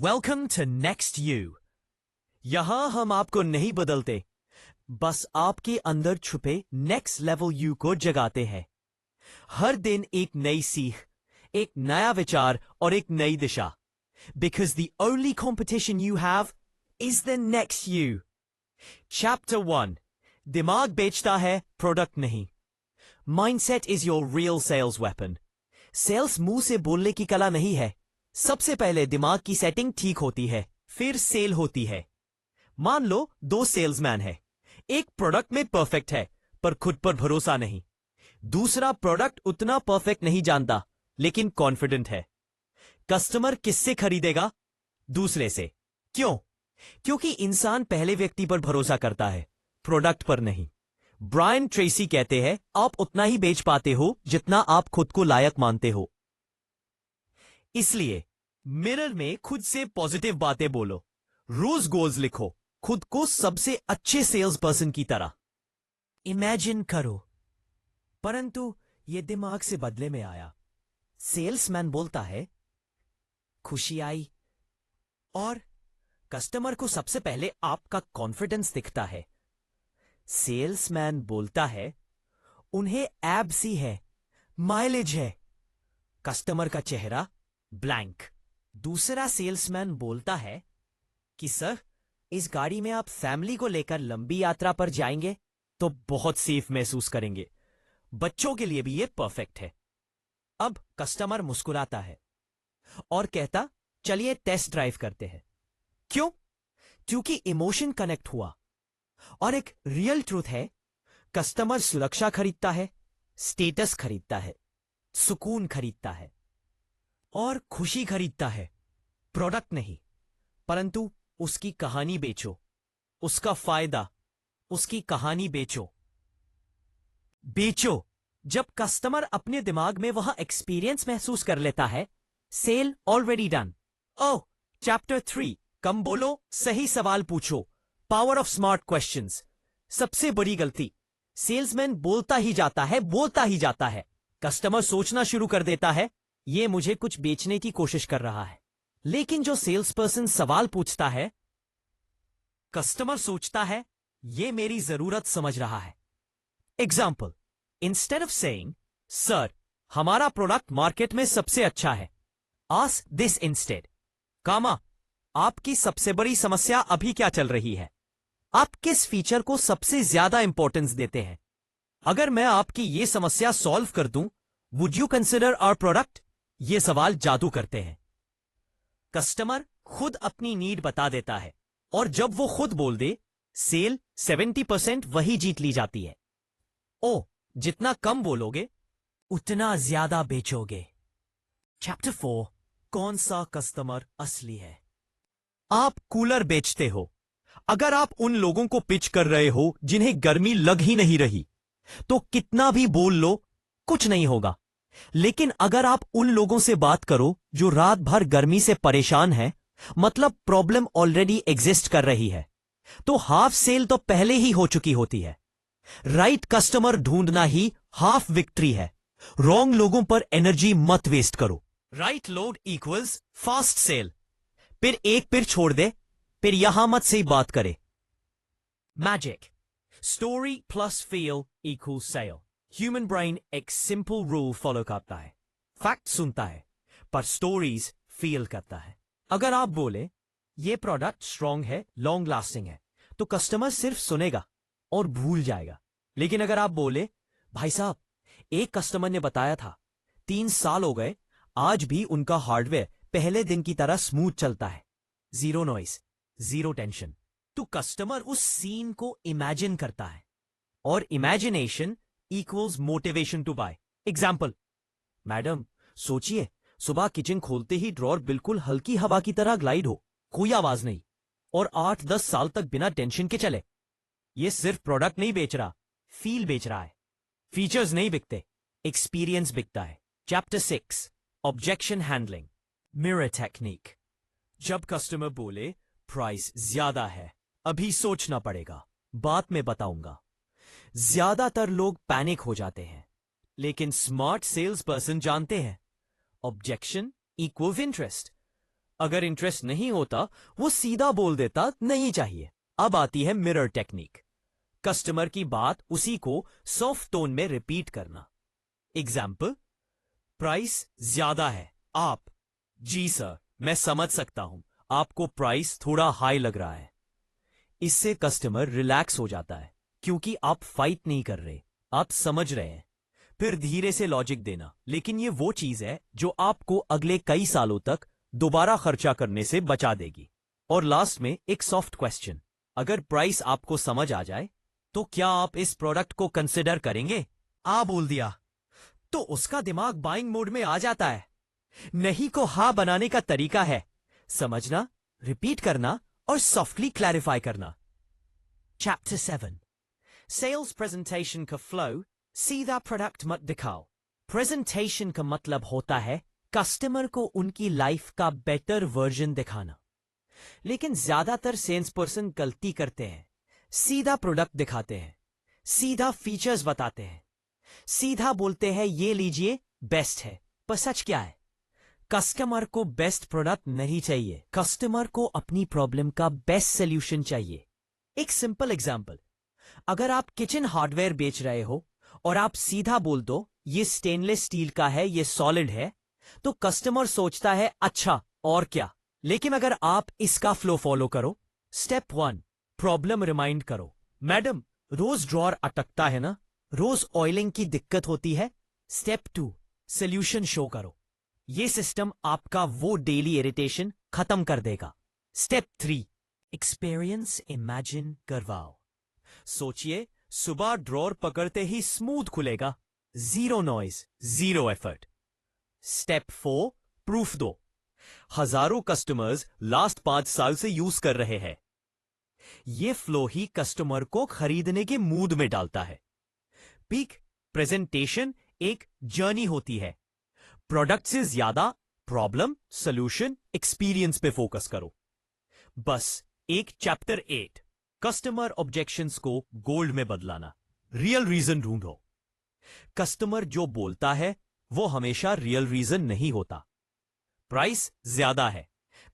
Welcome to next you. यहां हम आपको नहीं बदलते, बस आपके अंदर छुपे नेक्स्ट लेवल यू को जगाते हैं। हर दिन एक नई सीख, एक नया विचार और एक नई दिशा। Because the only competition you have is the next you. Chapter 1। दिमाग बेचता है, प्रोडक्ट नहीं। Mindset is your real sales weapon. Sales मुंह से बोलने की कला नहीं है। सबसे पहले दिमाग की सेटिंग ठीक होती है, फिर सेल होती है। मान लो दो सेल्समैन है। एक प्रोडक्ट में परफेक्ट है पर खुद पर भरोसा नहीं। दूसरा प्रोडक्ट उतना परफेक्ट नहीं जानता लेकिन कॉन्फिडेंट है। कस्टमर किससे खरीदेगा? दूसरे से। क्यों? क्योंकि इंसान पहले व्यक्ति पर भरोसा करता है, प्रोडक्ट पर नहीं। ब्रायन ट्रेसी कहते हैं, आप उतना ही बेच पाते हो जितना आप खुद को लायक मानते हो। इसलिए मिरर में खुद से पॉजिटिव बातें बोलो, रोज गोल्स लिखो, खुद को सबसे अच्छे सेल्स पर्सन की तरह इमेजिन करो। परंतु यह दिमाग से बदले में आया। सेल्समैन बोलता है, खुशी आई, और कस्टमर को सबसे पहले आपका कॉन्फिडेंस दिखता है। सेल्समैन बोलता है, उन्हें एब्स ही है, माइलेज है। कस्टमर का चेहरा ब्लैंक। दूसरा सेल्समैन बोलता है कि सर, इस गाड़ी में आप फैमिली को लेकर लंबी यात्रा पर जाएंगे तो बहुत सेफ महसूस करेंगे। बच्चों के लिए भी ये परफेक्ट है। अब कस्टमर मुस्कुराता है और कहता, चलिए टेस्ट ड्राइव करते हैं। क्यों? क्योंकि इमोशन कनेक्ट हुआ। और एक रियल ट्रूथ है, कस्टमर सुरक्षा खरीदता है, स्टेटस खरीदता है, सुकून खरीदता है और खुशी खरीदता है, प्रोडक्ट नहीं। परंतु उसकी कहानी बेचो, उसका फायदा, उसकी कहानी बेचो। बेचो। जब कस्टमर अपने दिमाग में वह एक्सपीरियंस महसूस कर लेता है, सेल ऑलरेडी डन। ओह, चैप्टर 3। कम बोलो, सही सवाल पूछो। Power of smart questions. सबसे बड़ी गलती, सेल्समैन बोलता ही जाता है, बोलता ही जाता है। कस्टमर सोचना शुरू कर देता है, ये मुझे कुछ बेचने की कोशिश कर रहा है। लेकिन जो सेल्स पर्सन सवाल पूछता है, कस्टमर सोचता है, ये मेरी जरूरत समझ रहा है। Example, instead of saying, sir, हमारा प्रोडक्ट मार्केट में सबसे अच्छा है, आस्क दिस इंस्टेड, कामा, आपकी सबसे बड़ी समस्या अभी क्या चल रही है? आप किस फीचर को सबसे ज्यादा इंपॉर्टेंस देते हैं? अगर मैं आपकी ये समस्या सॉल्व कर दूं, would you consider our product? ये सवाल जादू करते हैं। कस्टमर खुद अपनी नीड बता देता है और जब वो खुद बोल दे, सेल 70% वही जीत ली जाती है। ओ, जितना कम बोलोगे उतना ज्यादा बेचोगे। चैप्टर 4। कौन सा कस्टमर असली है? आप कूलर बेचते हो। अगर आप उन लोगों को पिच कर रहे हो जिन्हें गर्मी लग ही नहीं रही, तो कितना भी बोल लो, कुछ नहीं होगा। लेकिन अगर आप उन लोगों से बात करो जो रात भर गर्मी से परेशान है, मतलब प्रॉब्लम ऑलरेडी एग्जिस्ट कर रही है, तो हाफ सेल तो पहले ही हो चुकी होती है। राइट कस्टमर ढूंढना ही हाफ विक्ट्री है। रॉन्ग लोगों पर एनर्जी मत वेस्ट करो। Right load equals fast sale. फिर एक पिर छोड़ दे, फिर यहां मत से ही बात करे। Magic. Story plus feel equal sale. Human brain एक सिंपल रूल फॉलो करता है। फैक्ट सुनता है पर स्टोरीज फील करता है। अगर आप बोले, ये प्रोडक्ट स्ट्रांग है, लॉन्ग लास्टिंग है, तो कस्टमर सिर्फ सुनेगा और भूल जाएगा। लेकिन अगर आप बोले, भाई साहब, एक कस्टमर ने बताया था, 3 साल हो गए, आज भी उनका हार्डवेयर पहले दिन की तरह स्मूथ चलता है, जीरो नॉइस, जीरो टेंशन, तो कस्टमर उस सीन को इमेजिन करता है और imagination equals motivation to buy. Example, madam, सोचिए, सुबह किचन खोलते ही ड्रॉर बिल्कुल हल्की हवा की तरह ग्लाइड हो, कोई आवाज नहीं, और 8-10 साल तक बिना टेंशन के चले। ये सिर्फ प्रोडक्ट नहीं बेच रहा, फील बेच रहा है। फीचर्स नहीं बिकते, एक्सपीरियंस बिकता है। Chapter 6। Objection handling. Mirror technique. जब कस्टमर बोले, प्राइस ज्यादा है, अभी सोचना पड़ेगा, बात में बताऊंगा, ज्यादातर लोग पैनिक हो जाते हैं। लेकिन स्मार्ट सेल्स पर्सन जानते हैं, ऑब्जेक्शन इक्वल्स इंटरेस्ट। अगर इंटरेस्ट नहीं होता वो सीधा बोल देता नहीं चाहिए। अब आती है मिरर टेक्निक। कस्टमर की बात उसी को सॉफ्ट टोन में रिपीट करना। एग्जाम्पल, प्राइस ज्यादा है। आप, जी सर, मैं समझ सकता हूं, आपको प्राइस थोड़ा हाई लग रहा है। इससे कस्टमर रिलैक्स हो जाता है, क्योंकि आप फाइट नहीं कर रहे, आप समझ रहे हैं। फिर धीरे से लॉजिक देना, लेकिन ये वो चीज है जो आपको अगले कई सालों तक दोबारा खर्चा करने से बचा देगी। और लास्ट में एक सॉफ्ट क्वेश्चन, अगर प्राइस आपको समझ आ जाए तो क्या आप इस प्रोडक्ट को कंसिडर करेंगे? आ बोल दिया तो उसका दिमाग बाइंग मोड में आ जाता है। नहीं को हाँ बनाने का तरीका है समझना, रिपीट करना और सॉफ्टली क्लैरिफाई करना। चैप्टर 7, सेल्स प्रेजेंटेशन का फ्लो। सीधा प्रोडक्ट मत दिखाओ। प्रेजेंटेशन का मतलब होता है कस्टमर को उनकी लाइफ का बेटर वर्जन दिखाना। लेकिन ज्यादातर सेल्स पर्सन गलती करते हैं, सीधा प्रोडक्ट दिखाते हैं, सीधा फीचर्स बताते हैं, सीधा बोलते हैं ये लीजिए बेस्ट है। पर सच क्या है? कस्टमर को बेस्ट प्रोडक्ट नहीं चाहिए, कस्टमर को अपनी प्रॉब्लम का बेस्ट सोल्यूशन चाहिए। एक सिंपल एग्जांपल, अगर आप किचन हार्डवेयर बेच रहे हो और आप सीधा बोल दो ये स्टेनलेस स्टील का है, ये सॉलिड है, तो कस्टमर सोचता है अच्छा और क्या। लेकिन अगर आप इसका फ्लो फॉलो करो, स्टेप 1 प्रॉब्लम रिमाइंड करो। मैडम, रोज ड्रॉअर अटकता है ना, रोज ऑयलिंग की दिक्कत होती है। स्टेप 2 सोल्यूशन शो करो। ये सिस्टम आपका वो डेली इरिटेशन खत्म कर देगा। स्टेप 3 एक्सपीरियंस इमेजिन करवाओ। सोचिए सुबह ड्रॉअर पकड़ते ही स्मूथ खुलेगा, zero noise, zero effort. Step 4 proof दो। हजारों कस्टमर्स लास्ट 5 साल से यूज कर रहे हैं। ये फ्लो ही कस्टमर को खरीदने के मूड में डालता है। पीक प्रेजेंटेशन एक जर्नी होती है। प्रोडक्ट से ज्यादा प्रॉब्लम, सॉल्यूशन, एक्सपीरियंस पे फोकस करो। बस एक चैप्टर 8 कस्टमर ऑब्जेक्शंस को गोल्ड में बदलाना। रियल रीजन ढूंढो। कस्टमर जो बोलता है वो हमेशा रियल रीजन नहीं होता। प्राइस ज्यादा है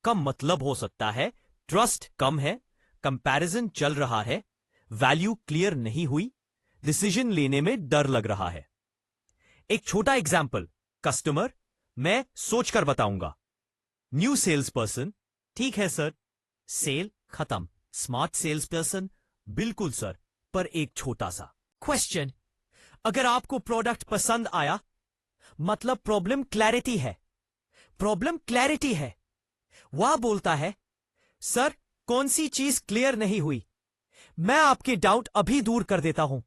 का मतलब हो सकता है ट्रस्ट कम है, कंपैरिजन चल रहा है, वैल्यू क्लियर नहीं हुई, डिसीजन लेने में डर लग रहा है। एक छोटा एग्जाम्पल, कस्टमर, मैं सोचकर बताऊंगा। न्यू सेल्स पर्सन, ठीक है सर। सेल खत्म। स्मार्ट सेल्स पर्सन, बिल्कुल सर, पर एक छोटा सा क्वेश्चन, अगर आपको प्रोडक्ट पसंद आया मतलब प्रॉब्लम क्लैरिटी है। प्रॉब्लम क्लैरिटी है। वह बोलता है सर कौन सी चीज क्लियर नहीं हुई, मैं आपके डाउट अभी दूर कर देता हूं।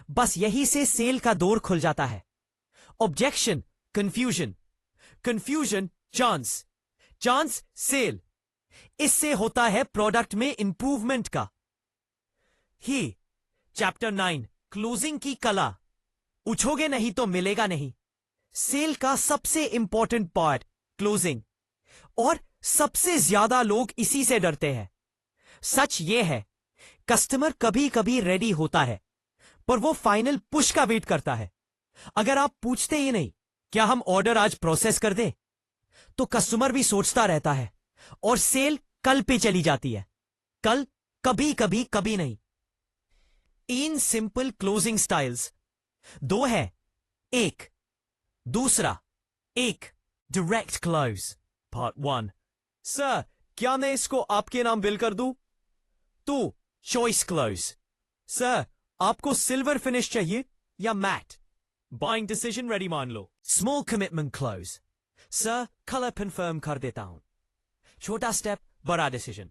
बस यही से सेल का दौर खुल जाता है। Objection confusion, confusion chance, chance sale. इससे होता है प्रोडक्ट में इंप्रूवमेंट का। ही चैप्टर 9 क्लोजिंग की कला। पूछोगे नहीं तो मिलेगा नहीं। सेल का सबसे इंपॉर्टेंट पार्ट क्लोजिंग, और सबसे ज्यादा लोग इसी से डरते हैं। सच यह है कस्टमर कभी कभी रेडी होता है, पर वो फाइनल पुश का वेट करता है। अगर आप पूछते ही नहीं क्या हम ऑर्डर आज प्रोसेस कर दें, तो कस्टमर भी सोचता रहता है और सेल कल पे चली जाती है। कल कभी कभी कभी नहीं। इन सिंपल क्लोजिंग स्टाइल्स 2 है। एक, दूसरा एक डायरेक्ट क्लोज। पार्ट 1, सर क्या मैं इसको आपके नाम बिल कर दूं? 2 चॉइस क्लोज, सर आपको सिल्वर फिनिश चाहिए या मैट? बाइंग डिसीजन रेडी मान लो। Small commitment close, sir colour confirm कर देता हूं। छोटा स्टेप बड़ा डिसीजन।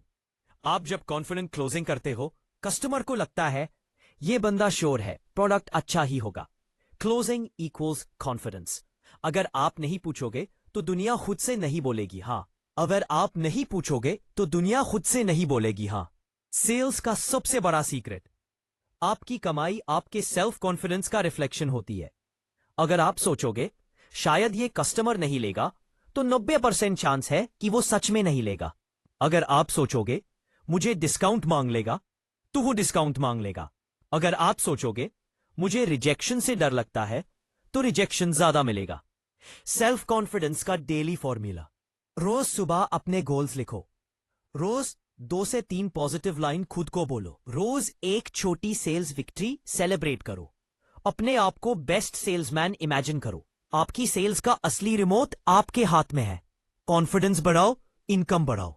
आप जब कॉन्फिडेंट क्लोजिंग करते हो, कस्टमर को लगता है ये बंदा श्योर है, प्रोडक्ट अच्छा ही होगा। Closing equals confidence. अगर आप नहीं पूछोगे तो दुनिया खुद से नहीं बोलेगी हां। अगर आप नहीं पूछोगे तो दुनिया खुद से नहीं बोलेगी हां। सेल्स का सबसे बड़ा सीक्रेट, आपकी कमाई आपके सेल्फ कॉन्फिडेंस का रिफ्लेक्शन होती है। अगर आप सोचोगे शायद ये कस्टमर नहीं लेगा, तो 90% चांस है कि वो सच में नहीं लेगा। अगर आप सोचोगे मुझे डिस्काउंट मांग लेगा, तो वो डिस्काउंट मांग लेगा। अगर आप सोचोगे मुझे रिजेक्शन से डर लगता है, तो रिजेक्शन ज्यादा मिलेगा। सेल्फ कॉन्फिडेंस का डेली फॉर्मूला, रोज सुबह अपने गोल्स लिखो। रोज 2 से 3 पॉजिटिव लाइन खुद को बोलो। रोज एक छोटी सेल्स विक्ट्री सेलिब्रेट करो। अपने आप को बेस्ट सेल्समैन इमेजिन करो। आपकी सेल्स का असली रिमोट आपके हाथ में है। कॉन्फिडेंस बढ़ाओ, इनकम बढ़ाओ।